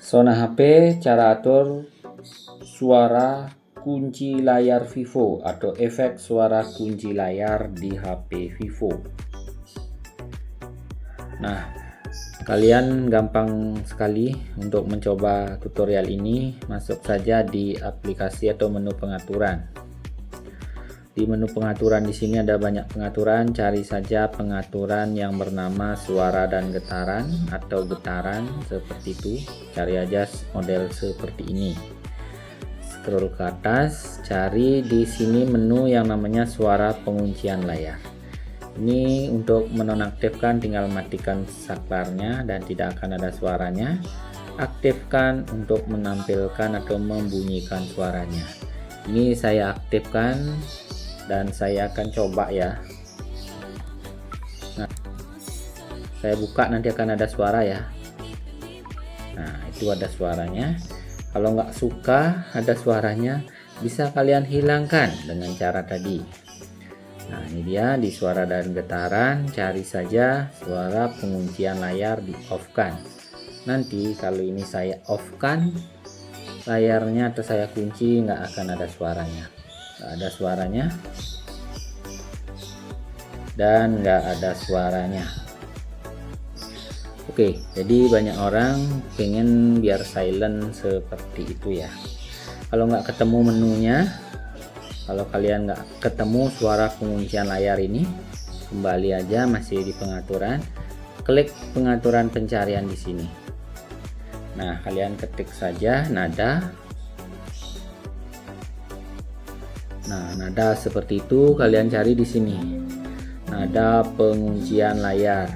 Sona HP, cara atur suara kunci layar Vivo atau efek suara kunci layar di HP Vivo. Nah, kalian gampang sekali untuk mencoba tutorial ini. Masuk saja di aplikasi atau menu pengaturan. Di menu pengaturan di sini ada banyak pengaturan, cari saja pengaturan yang bernama suara dan getaran atau getaran seperti itu. Cari aja model seperti ini. Scroll ke atas, cari di sini menu yang namanya suara penguncian layar. Ini untuk menonaktifkan tinggal matikan saklarnya dan tidak akan ada suaranya. Aktifkan untuk menampilkan atau membunyikan suaranya. Ini saya aktifkan dan saya akan coba ya. Nah, saya buka, nanti akan ada suara ya. Nah, itu ada suaranya. Kalau nggak suka ada suaranya, bisa kalian hilangkan dengan cara tadi. Nah, ini dia di suara dan getaran, cari saja suara penguncian layar, di off kan. Nanti kalau ini saya off kan layarnya atau saya kunci, nggak akan ada suaranya. Nggak ada suaranya dan nggak ada suaranya. Oke, jadi banyak orang pengen biar silent seperti itu ya. Kalau nggak ketemu menunya, kalau kalian nggak ketemu suara penguncian layar ini, kembali aja masih di pengaturan, klik pengaturan pencarian di sini. Nah, kalian ketik saja nada. Nah, nada seperti itu kalian cari di sini. Nada penguncian layar.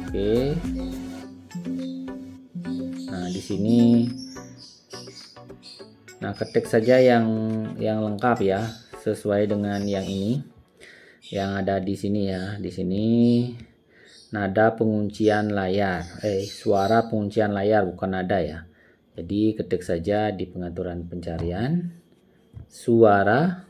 Oke. Nah, di sini. Nah, ketik saja yang lengkap ya, sesuai dengan yang ini. Yang ada di sini ya. Di sini nada penguncian layar. Suara penguncian layar, bukan nada ya. Jadi ketik saja di pengaturan pencarian suara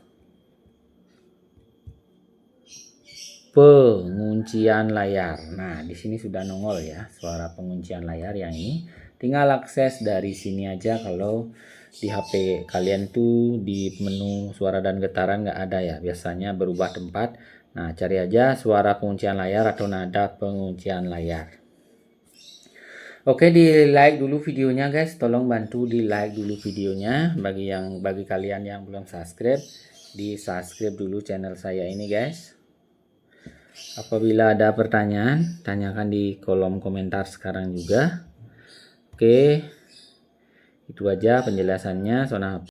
penguncian layar. Nah, di sini sudah nongol ya suara penguncian layar yang ini. Tinggal akses dari sini aja. Kalau di HP kalian tuh di menu suara dan getaran nggak ada ya, biasanya berubah tempat. Nah, cari aja suara penguncian layar atau nada penguncian layar. Oke, di like dulu videonya guys, tolong bantu di like dulu videonya. Bagi kalian yang belum subscribe, di subscribe dulu channel saya ini guys. Apabila ada pertanyaan, tanyakan di kolom komentar sekarang juga. Oke, itu aja penjelasannya. Sona